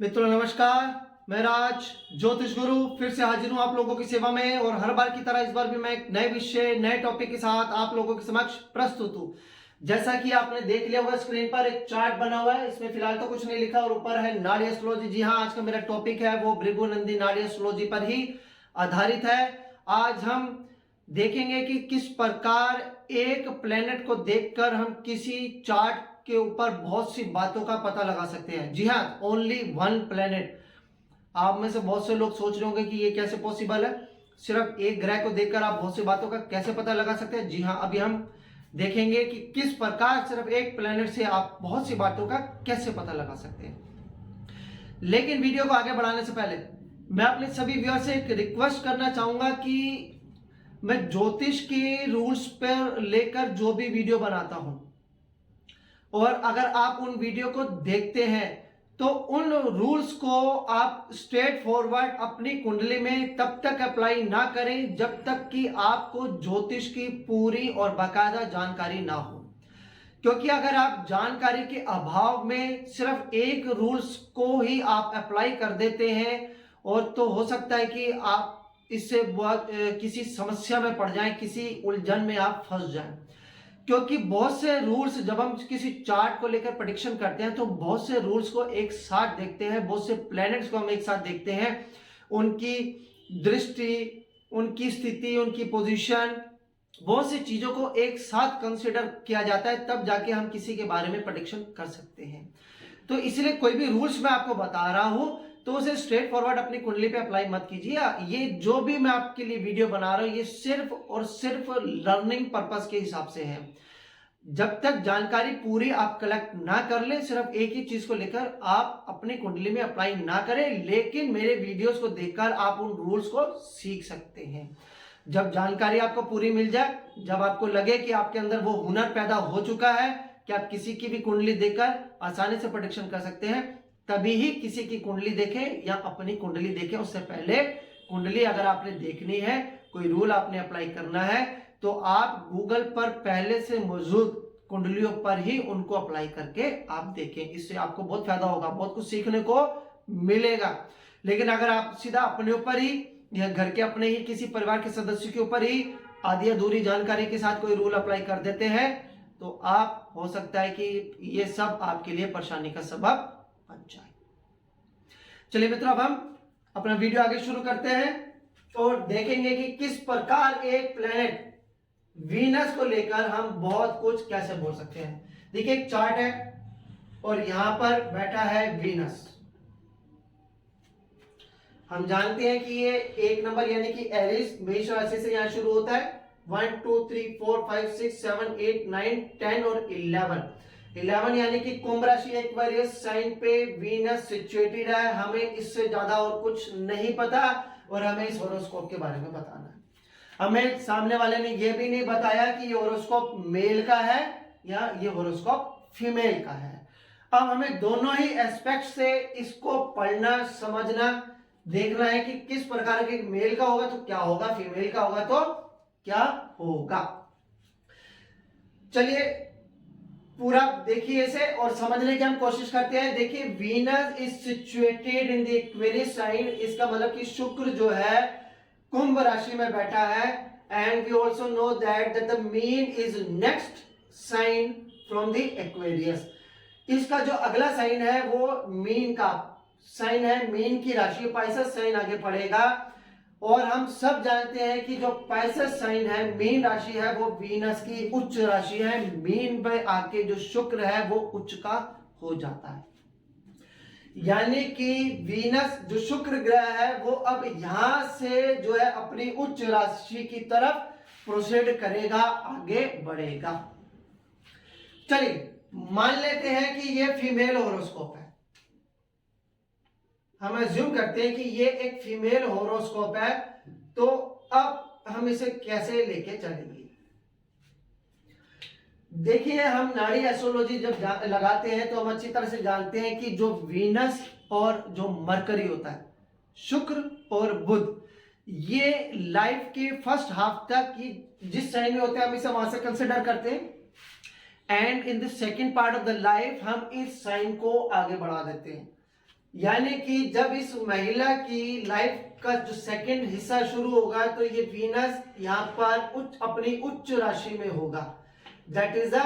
मित्रों नमस्कार, मैं राज ज्योतिष गुरु फिर से हाजिर हूं आप लोगों की सेवा में। और हर बार की तरह इस बार भी मैं एक नए विषय नए टॉपिक के साथ आप लोगों के समक्ष प्रस्तुत हूं। जैसा कि आपने देख लिया होगा स्क्रीन पर एक चार्ट बना हुआ है, इसमें फिलहाल तो कुछ नहीं लिखा और ऊपर है नाड़ी एस्ट्रोलॉजी। जी हाँ, आज का मेरा टॉपिक है वो भृगुनंदी नाड़ी एस्ट्रोलॉजी पर ही आधारित है। आज हम देखेंगे कि किस प्रकार एक प्लेनेट को देखकर हम किसी चार्ट के ऊपर बहुत सी बातों का पता लगा सकते हैं। जी हाँ, ओनली वन प्लेनेट। आप में से बहुत से लोग सोच रहे होंगे कि ये कैसे पॉसिबल है, सिर्फ एक ग्रह को देखकर आप बहुत सी बातों का कैसे पता लगा सकते हैं। जी हाँ, अभी हम देखेंगे कि किस प्रकार सिर्फ एक प्लेनेट से आप बहुत सी बातों का कैसे पता लगा सकते हैं। लेकिन वीडियो को आगे बढ़ाने से पहले मैं अपने सभी व्यूअर से एक रिक्वेस्ट करना चाहूंगा कि मैं ज्योतिष के रूल्स पर लेकर जो भी वीडियो बनाता हूं और अगर आप उन वीडियो को देखते हैं तो उन रूल्स को आप स्ट्रेट फॉरवर्ड अपनी कुंडली में तब तक अप्लाई ना करें जब तक कि आपको ज्योतिष की पूरी और बाकायदा जानकारी ना हो। क्योंकि अगर आप जानकारी के अभाव में सिर्फ एक रूल्स को ही आप अप्लाई कर देते हैं और तो हो सकता है कि आप इससे बहुत किसी समस्या में पड़ जाएं, किसी उलझन में आप फंस जाएं। क्योंकि बहुत से रूल्स जब हम किसी चार्ट को लेकर प्रेडिक्शन करते हैं तो बहुत से रूल्स को एक साथ देखते हैं, बहुत से प्लैनेट्स को हम एक साथ देखते हैं, उनकी दृष्टि, उनकी स्थिति, उनकी पोजीशन, बहुत सी चीजों को एक साथ कंसीडर किया जाता है, तब जाके हम किसी के बारे में प्रेडिक्शन कर सकते हैं। तो इसलिए कोई भी रूल्स मैं आपको बता रहा हूं तो उसे स्ट्रेट फॉरवर्ड अपनी कुंडली पे अप्लाई मत कीजिए। ये जो भी मैं आपके लिए वीडियो बना रहा हूं ये सिर्फ और सिर्फ लर्निंग पर्पस के हिसाब से है। जब तक जानकारी पूरी आप कलेक्ट ना कर ले, सिर्फ एक ही चीज को लेकर आप अपनी कुंडली में अप्लाई ना करें, लेकिन मेरे वीडियोस को देखकर आप उन रूल्स को सीख सकते हैं। जब जानकारी आपको पूरी मिल जाए, जब आपको लगे कि आपके अंदर वो हुनर पैदा हो चुका है कि आप किसी की भी कुंडली देखकर आसानी से प्रेडिक्शन कर सकते हैं, तभी ही किसी की कुंडली देखें या अपनी कुंडली देखें। उससे पहले कुंडली अगर आपने देखनी है, कोई रूल आपने अप्लाई करना है, तो आप गूगल पर पहले से मौजूद कुंडलियों पर ही उनको अप्लाई करके आप देखें। इससे आपको बहुत फायदा होगा, बहुत कुछ सीखने को मिलेगा। लेकिन अगर आप सीधा अपने ऊपर ही या घर के अपने ही किसी परिवार के सदस्य के ऊपर ही आधी अधूरी जानकारी के साथ कोई रूल अप्लाई कर देते हैं तो आप हो सकता है कि ये सब आपके लिए परेशानी का सबब बन जाए। चलिए मित्रों, अब हम अपना वीडियो आगे शुरू करते हैं और देखेंगे कि किस प्रकार एक प्लेनेट वीनस को लेकर हम बहुत कुछ कैसे बोल सकते हैं। देखिए एक चार्ट है और यहां पर बैठा है वीनस। हम जानते हैं कि ये एक नंबर यानी कि एरिस मेष राशि से यहां शुरू होता है। 1 2 3 4 5 6 7 8 9 10 और 11 यानी कि कुंभ राशि एक्वेरियस साइन पे वीनस सिचुएटेड है। हमें इससे ज्यादा और कुछ नहीं पता और हमें इस होरोस्कोप के बारे में बताना है। हमें सामने वाले ने यह भी नहीं बताया कि ये होरोस्कोप मेल का है या ये होरोस्कोप फीमेल का है। अब हमें दोनों ही एस्पेक्ट से इसको पढ़ना, समझना, देखना है कि किस प्रकार के मेल का होगा तो क्या होगा, फीमेल का होगा तो क्या होगा। चलिए पूरा देखिए इसे और समझने की हम कोशिश करते हैं। देखिए Venus is situated in the Aquarius sign, इसका मतलब कि शुक्र जो है कुंभ राशि में बैठा है। And we also know that the Meen is next sign from the Aquarius. इसका जो अगला साइन है वो मीन का साइन है, मीन की राशि पाइसेस साइन आगे पड़ेगा। और हम सब जानते हैं कि जो पाइसेस साइन है, मीन राशि है, वो वीनस की उच्च राशि है। मीन पे आके जो शुक्र है वो उच्च का हो जाता है, यानी कि वीनस जो शुक्र ग्रह है वो अब यहां से जो है अपनी उच्च राशि की तरफ प्रोसीड करेगा, आगे बढ़ेगा। चलिए मान लेते हैं कि ये फीमेल होरोस्कोप है। हम अज्यूम करते हैं कि ये एक फीमेल होरोस्कोप है, तो अब हम इसे कैसे लेके चलेंगे। देखिए हम नाड़ी एस्ट्रोलॉजी जब लगाते हैं तो हम अच्छी तरह से जानते हैं कि जो वीनस और जो मरकरी होता है, शुक्र और बुध, ये लाइफ के फर्स्ट हाफ तक की जिस साइन में होते हैं हम इसे वहां से कंसिडर करते हैं। And in the second part of the life हम इस साइन को आगे बढ़ा देते हैं। यानी कि जब इस महिला की लाइफ का जो सेकंड हिस्सा शुरू होगा तो ये वीनस यहाँ पर अपनी उच्च राशि में होगा। That is the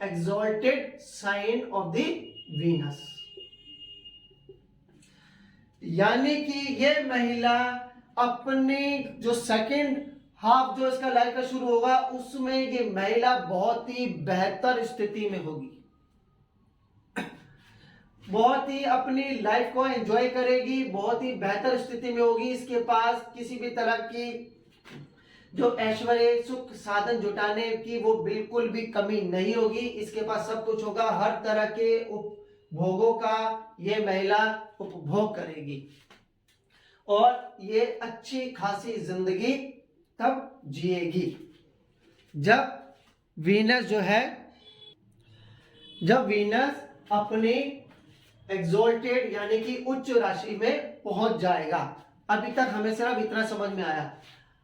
exalted sign of the Venus. यानी कि ये महिला अपने जो सेकंड हाफ जो इसका लाइफ का शुरू होगा उसमें ये महिला बहुत ही बेहतर स्थिति में होगी, बहुत ही अपनी लाइफ को एंजॉय करेगी, बहुत ही बेहतर स्थिति में होगी। इसके पास किसी भी तरह की जो ऐश्वर्य सुख साधन जुटाने की वो बिल्कुल भी कमी नहीं होगी। इसके पास सब कुछ होगा, हर तरह के उपभोगों का ये महिला उपभोग करेगी और ये अच्छी खासी जिंदगी तब जिएगी जब वीनस जो है, जब वीनस अपने एक्सॉल्टेड यानी कि उच्च राशि में पहुंच जाएगा। अभी तक हमें सिर्फ इतना समझ में आया।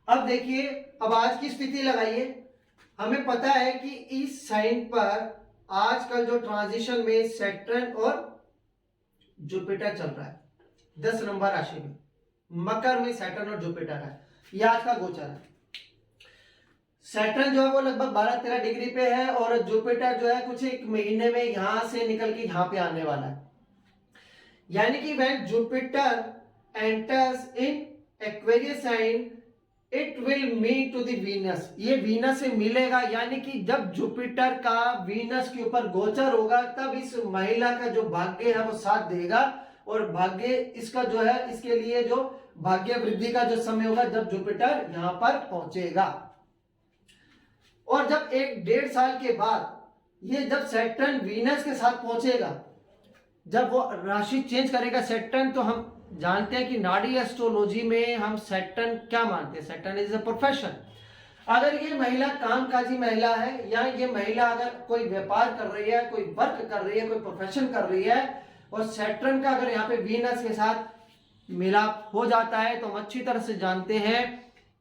अब देखिए, अब आज की स्थिति लगाइए। हमें पता है कि इस साइन पर आजकल जो ट्रांजिशन में सैटर्न और जुपिटर चल रहा है 10 नंबर राशि में, मकर में सैटर्न और जुपिटर है, यह आज का गोचर है। सैटर्न जो है वो लगभग 12-13 डिग्री पे है और जुपिटर जो है कुछ एक महीने में यहां से निकल के यहां पे आने वाला है। यानी कि when Jupiter enters in Aquarius sign it will meet to the Venus, ये वीनस से मिलेगा। यानी कि जब जुपिटर का वीनस के ऊपर गोचर होगा तब इस महिला का जो भाग्य है वो साथ देगा और भाग्य इसका जो है, इसके लिए जो भाग्य वृद्धि का जो समय होगा जब जुपिटर यहां पर पहुंचेगा। और जब 1-1.5 साल के बाद ये जब सैटर्न वीनस के साथ पहुंचेगा, जब वो राशि चेंज करेगा सैटर्न, तो हम जानते हैं कि नाड़ी एस्ट्रोलॉजी में हम सैटर्न क्या मानते हैं, सैटर्न इज अ प्रोफेशन। अगर ये महिला कामकाजी महिला है या ये महिला अगर कोई व्यापार कर रही है, कोई वर्क कर रही है, कोई प्रोफेशन कर रही है और सैटर्न का अगर यहाँ पे वीनस के साथ मिलाप हो जाता है तो हम अच्छी तरह से जानते हैं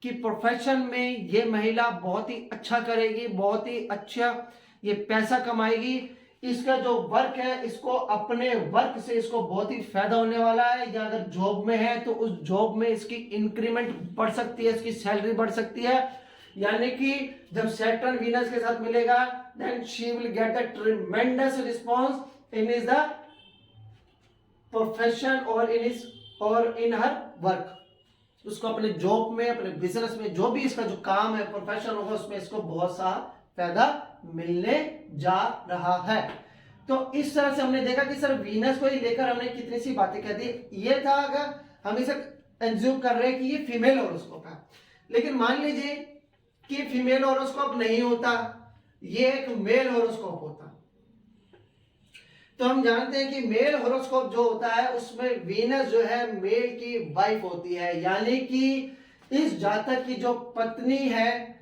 कि प्रोफेशन में ये महिला बहुत ही अच्छा करेगी, बहुत ही अच्छा ये पैसा कमाएगी। इसका जो वर्क है, इसको अपने वर्क से इसको बहुत ही फायदा होने वाला है। या अगर जॉब में है तो उस जॉब में इसकी इंक्रीमेंट बढ़ सकती है, इसकी सैलरी बढ़ सकती है। यानी कि जब सैटर्न वीनस के साथ मिलेगा then she will get a tremendous response in is the profession और इन हर वर्क। उसको अपने जॉब में, अपने बिजनेस में, जो भी इसका जो काम है, प्रोफेशन होगा, उसमें इसको बहुत सा फायदा मिलने जा रहा है। तो इस तरह से हमने देखा कि सर वीनस को ही लेकर हमने कितनी सी बातें कह दी। ये था अगर हम इसे एंज्यूम कर रहे हैं कि ये फीमेल हॉरोस्कोप है, लेकिन मान लीजिए कि फीमेल हॉरोस्कोप नहीं होता, ये एक मेल हॉरोस्कोप होता। तो हम जानते हैं कि मेल हॉरोस्कोप जो होता है उसमें वीनस जो है मेल की वाइफ होती है। यानी कि इस जातक की जो पत्नी है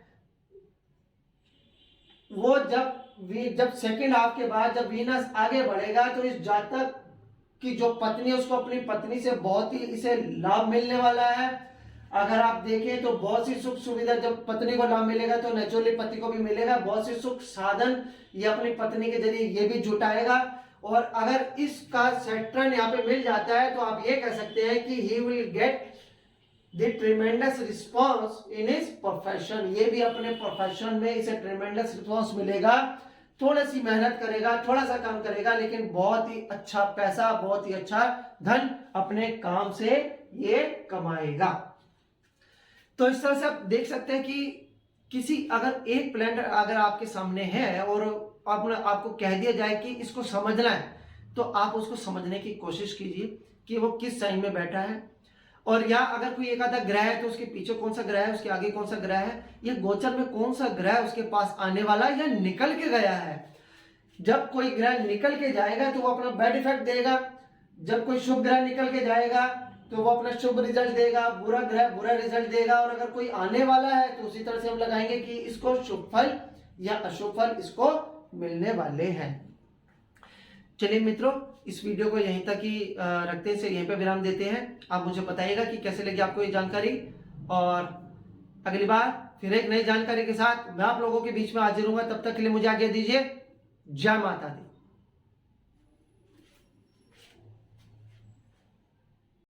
वो जब सेकंड हाफ के बाद जब वीनस आगे बढ़ेगा तो इस जातक की जो पत्नी है उसको अपनी पत्नी से बहुत ही इसे लाभ मिलने वाला है। अगर आप देखें तो बहुत सी सुख सुविधा जब पत्नी को लाभ मिलेगा तो नेचुरली पति को भी मिलेगा। बहुत सी सुख साधन ये अपनी पत्नी के जरिए ये भी जुटाएगा। और अगर इसका सैटर्न यहाँ पे मिल जाता है तो आप ये कह सकते हैं कि he will get the ट्रेमेंडस response in his profession. ये भी अपने प्रोफेशन में इसे ट्रेमेंडस रिस्पॉन्स मिलेगा। थोड़ी सी मेहनत करेगा, थोड़ा सा काम करेगा, लेकिन बहुत ही अच्छा पैसा, बहुत ही अच्छा धन अपने काम से ये कमाएगा। तो इस तरह से आप देख सकते हैं कि किसी अगर एक प्लैनेट अगर आपके सामने है और आपको कह दिया जाए कि इसको समझना है, तो आप उसको समझने की कोशिश कीजिए कि वो किस साइन में बैठा है। और या अगर कोई एक आधा ग्रह है तो उसके पीछे कौन सा ग्रह है, उसके आगे कौन सा ग्रह है, या गोचर में कौन सा ग्रह उसके पास आने वाला है या निकल के गया है। जब कोई ग्रह निकल के जाएगा तो वो अपना बैड इफेक्ट देगा, जब कोई शुभ ग्रह निकल के जाएगा तो वो अपना शुभ रिजल्ट देगा, बुरा ग्रह बुरा रिजल्ट देगा। और अगर कोई आने वाला है तो उसी तरह से हम लगाएंगे कि इसको शुभ फल या अशुभ फल इसको मिलने वाले हैं। चलिए मित्रों, इस वीडियो को यहीं तक ही रखते हैं, यहीं पे विराम देते हैं। आप मुझे बताइएगा कि कैसे लगी आपको ये जानकारी, और अगली बार फिर एक नई जानकारी के साथ मैं आप लोगों के बीच में हाजिर हूंगा। तब तक के लिए मुझे आज्ञा दीजिए। जय माता दी।